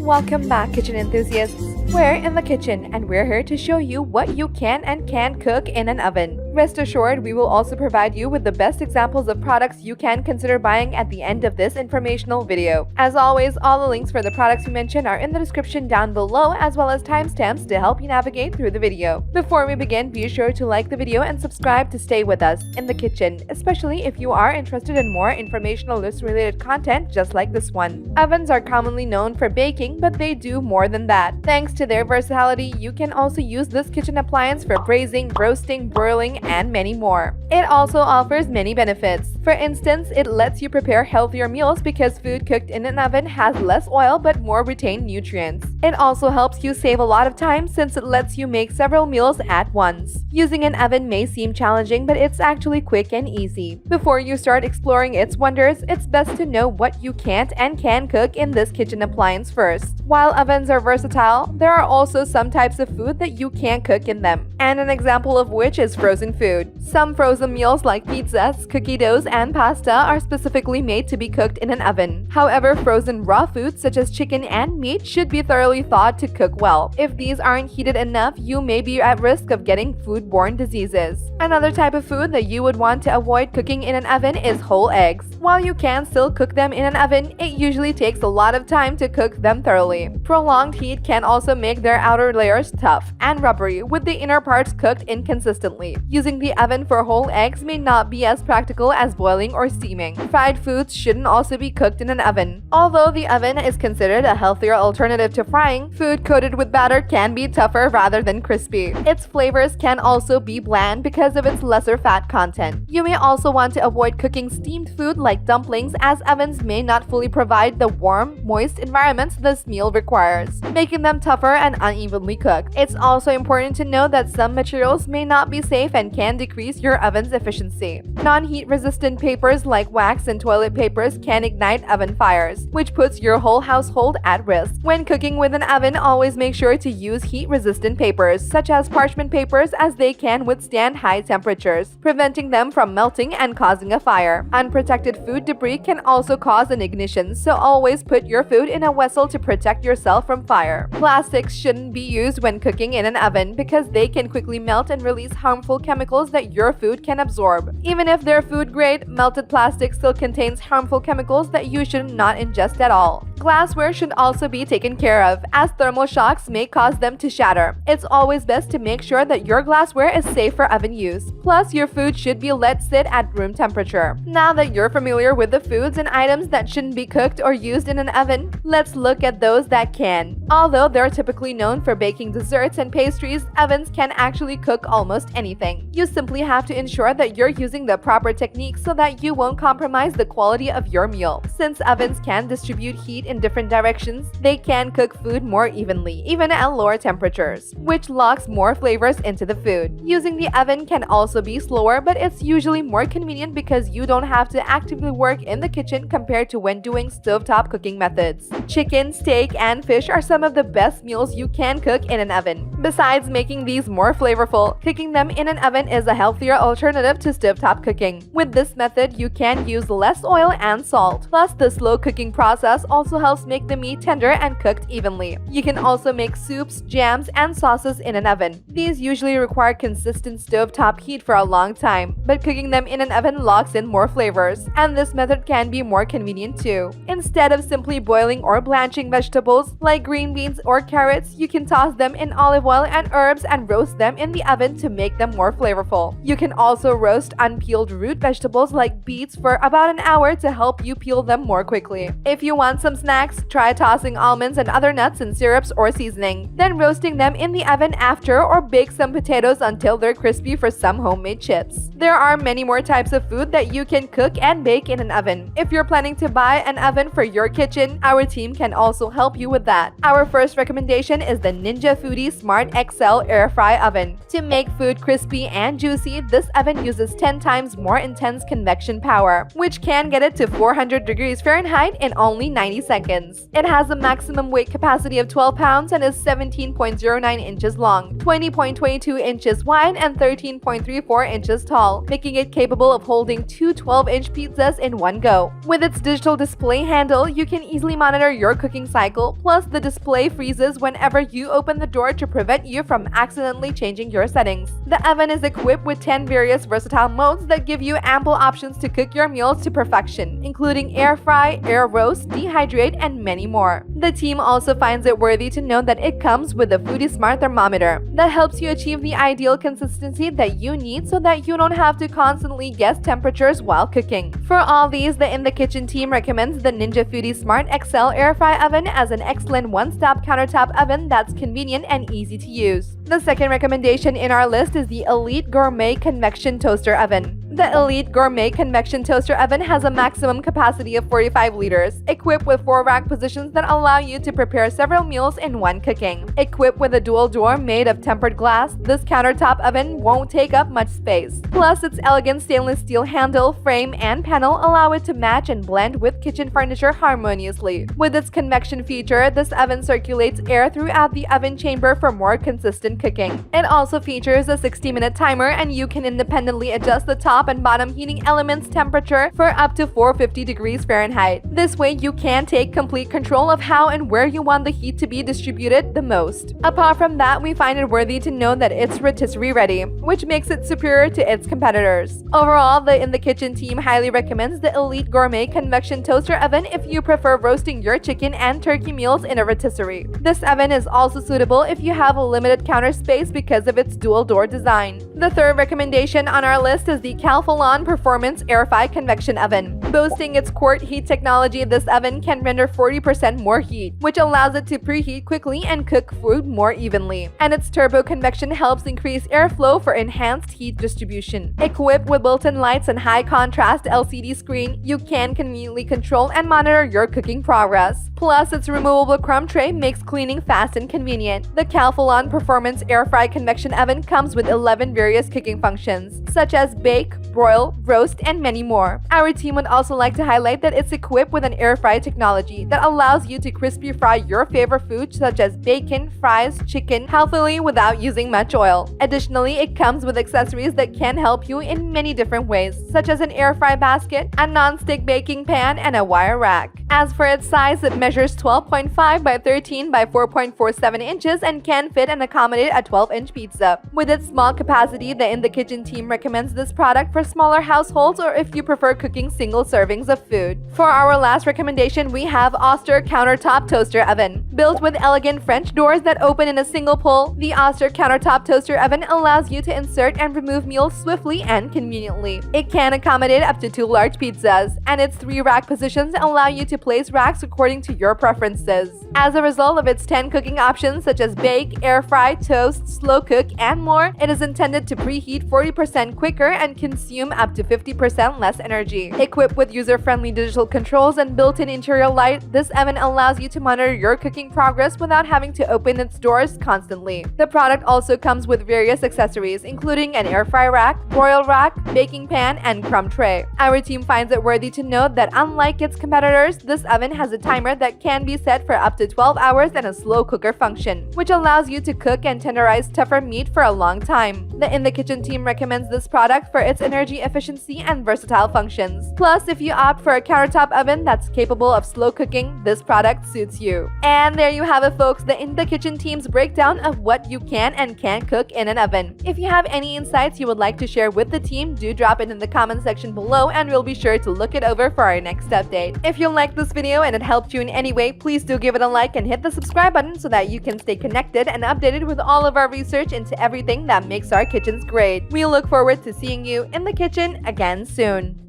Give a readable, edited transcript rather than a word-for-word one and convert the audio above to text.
Welcome back, kitchen enthusiasts. We're in the kitchen and we're here to show you what you can and can't cook in an oven. Rest assured, we will also provide you with the best examples of products you can consider buying at the end of this informational video. As always, all the links for the products we mention are in the description down below, as well as timestamps to help you navigate through the video. Before we begin, be sure to like the video and subscribe to stay with us in the kitchen, especially if you are interested in more informational list-related content just like this one. Ovens are commonly known for baking, but they do more than that. Thanks to their versatility, you can also use this kitchen appliance for braising, roasting, broiling, and many more. It also offers many benefits. For instance, it lets you prepare healthier meals because food cooked in an oven has less oil but more retained nutrients. It also helps you save a lot of time since it lets you make several meals at once. Using an oven may seem challenging, but it's actually quick and easy. Before you start exploring its wonders, it's best to know what you can't and can cook in this kitchen appliance first. While ovens are versatile, there are also some types of food that you can't cook in them, and an example of which is frozen food. Some frozen meals like pizzas, cookie doughs, and pasta are specifically made to be cooked in an oven. However, frozen raw foods such as chicken and meat should be thoroughly thawed to cook well. If these aren't heated enough, you may be at risk of getting foodborne diseases. Another type of food that you would want to avoid cooking in an oven is whole eggs. While you can still cook them in an oven, it usually takes a lot of time to cook them thoroughly. Prolonged heat can also make their outer layers tough and rubbery, with the inner parts cooked inconsistently. Using the oven for whole eggs may not be as practical as boiling or steaming. Fried foods shouldn't also be cooked in an oven. Although the oven is considered a healthier alternative to frying, food coated with batter can be tougher rather than crispy. Its flavors can also be bland because of its lesser fat content. You may also want to avoid cooking steamed food like dumplings, as ovens may not fully provide the warm, moist environments this meal requires, making them tougher and unevenly cooked. It's also important to know that some materials may not be safe and can decrease your oven's efficiency. Non-heat resistant papers like wax and toilet papers can ignite oven fires, which puts your whole household at risk. When cooking with an oven, always make sure to use heat-resistant papers, such as parchment papers, as they can withstand high temperatures, preventing them from melting and causing a fire. Unprotected food debris can also cause an ignition, so always put your food in a vessel to protect yourself from fire. Plastics shouldn't be used when cooking in an oven because they can quickly melt and release harmful chemicals that your food can absorb. Even if they're food grade, melted plastic still contains harmful chemicals that you should not ingest at all. Glassware should also be taken care of, as thermal shocks may cause them to shatter. It's always best to make sure that your glassware is safe for oven use. Plus, your food should be let sit at room temperature. Now that you're familiar with the foods and items that shouldn't be cooked or used in an oven, let's look at those that can. Although they're typically known for baking desserts and pastries, ovens can actually cook almost anything. You simply have to ensure that you're using the proper technique so that you won't compromise the quality of your meal. Since ovens can distribute heat in different directions, they can cook food more evenly, even at lower temperatures, which locks more flavors into the food. Using the oven can also be slower, but it's usually more convenient because you don't have to actively work in the kitchen compared to when doing stovetop cooking methods. Chicken, steak, and fish are some of the best meals you can cook in an oven. Besides making these more flavorful, cooking them in an oven is a healthier alternative to stovetop cooking. With this method, you can use less oil and salt. Plus, the slow cooking process also helps make the meat tender and cooked evenly. You can also make soups, jams, and sauces in an oven. These usually require consistent stovetop heat for a long time, but cooking them in an oven locks in more flavors, and this method can be more convenient too. Instead of simply boiling or blanching vegetables like green beans or carrots, you can toss them in olive oil and herbs and roast them in the oven to make them more flavorful. You can also roast unpeeled root vegetables like beets for about an hour to help you peel them more quickly. If you want some snacks, try tossing almonds and other nuts in syrups or seasoning, then roasting them in the oven after, or bake some potatoes until they're crispy for some homemade chips. There are many more types of food that you can cook and bake in an oven. If you're planning to buy an oven for your kitchen, our team can also help you with that. Our Our first recommendation is the Ninja Foodi Smart XL Air Fry Oven. To make food crispy and juicy, this oven uses 10 times more intense convection power, which can get it to 400 degrees Fahrenheit in only 90 seconds. It has a maximum weight capacity of 12 pounds and is 17.09 inches long, 20.22 inches wide, and 13.34 inches tall, making it capable of holding two 12-inch pizzas in one go. With its digital display handle, you can easily monitor your cooking cycle, plus the display freezes whenever you open the door to prevent you from accidentally changing your settings. The oven is equipped with 10 various versatile modes that give you ample options to cook your meals to perfection, including air fry, air roast, dehydrate, and many more. The team also finds it worthy to note that it comes with a Foodi Smart thermometer that helps you achieve the ideal consistency that you need so that you don't have to constantly guess temperatures while cooking. For all these, the In the Kitchen team recommends the Ninja Foodi Smart XL Air Fry Oven as an excellent one-stop countertop oven that's convenient and easy to use. The second recommendation in our list is the Elite Gourmet Convection Toaster Oven. The Elite Gourmet Convection Toaster Oven has a maximum capacity of 45 liters, equipped with 4 rack positions that allow you to prepare several meals in one cooking. Equipped with a dual door made of tempered glass, this countertop oven won't take up much space. Plus, its elegant stainless steel handle, frame, and panel allow it to match and blend with kitchen furniture harmoniously. With its convection feature, this oven circulates air throughout the oven chamber for more consistent cooking. It also features a 60-minute timer, and you can independently adjust the top and bottom heating elements temperature for up to 450 degrees Fahrenheit. This way, you can take complete control of how and where you want the heat to be distributed the most. Apart from that, we find it worthy to note that it's rotisserie ready, which makes it superior to its competitors. Overall, the In the Kitchen team highly recommends the Elite Gourmet Convection Toaster Oven if you prefer roasting your chicken and turkey meals in a rotisserie. This oven is also suitable if you have a limited counter space because of its dual door design. The third recommendation on our list is the Calphalon Performance Air Fry Convection Oven. Boasting its quart heat technology, this oven can render 40% more heat, which allows it to preheat quickly and cook food more evenly. And its turbo convection helps increase airflow for enhanced heat distribution. Equipped with built-in lights and high-contrast LCD screen, you can conveniently control and monitor your cooking progress. Plus, its removable crumb tray makes cleaning fast and convenient. The Calphalon Performance Air Fry Convection Oven comes with 11 various cooking functions, such as bake, broil, roast, and many more. Our team would also like to highlight that it's equipped with an air fry technology that allows you to crispy fry your favorite foods such as bacon, fries, chicken, healthily without using much oil. Additionally, it comes with accessories that can help you in many different ways, such as an air fry basket, a non-stick baking pan, and a wire rack. As for its size, it measures 12.5 by 13 by 4.47 inches and can fit and accommodate a 12-inch pizza. With its small capacity, the In the Kitchen team recommends this product for smaller households or if you prefer cooking single servings of food. For our last recommendation, we have Oster Countertop Toaster Oven. Built with elegant French doors that open in a single pull, the Oster Countertop Toaster Oven allows you to insert and remove meals swiftly and conveniently. It can accommodate up to 2 large pizzas, and its 3 rack positions allow you to place racks according to your preferences. As a result of its 10 cooking options such as bake, air fry, toast, slow cook, and more, it is intended to preheat 40% quicker and consume up to 50% less energy. Equipped with user-friendly digital controls and built-in interior light, this oven allows you to monitor your cooking progress without having to open its doors constantly. The product also comes with various accessories, including an air fry rack, broil rack, baking pan, and crumb tray. Our team finds it worthy to note that unlike its competitors, this oven has a timer that can be set for up to 12 hours and a slow cooker function, which allows you to cook and tenderize tougher meat for a long time. The In the Kitchen team recommends this product for its energy efficiency and versatile functions. Plus, if you opt for a countertop oven that's capable of slow cooking, this product suits you. And there you have it, folks, the In the Kitchen team's breakdown of what you can and can't cook in an oven. If you have any insights you would like to share with the team, do drop it in the comment section below and we'll be sure to look it over for our next update. If you liked this video and it helped you in any way, please do give it a like and hit the subscribe button so that you can stay connected and updated with all of our research into everything that makes our kitchens great. We look forward to seeing you in the kitchen again soon.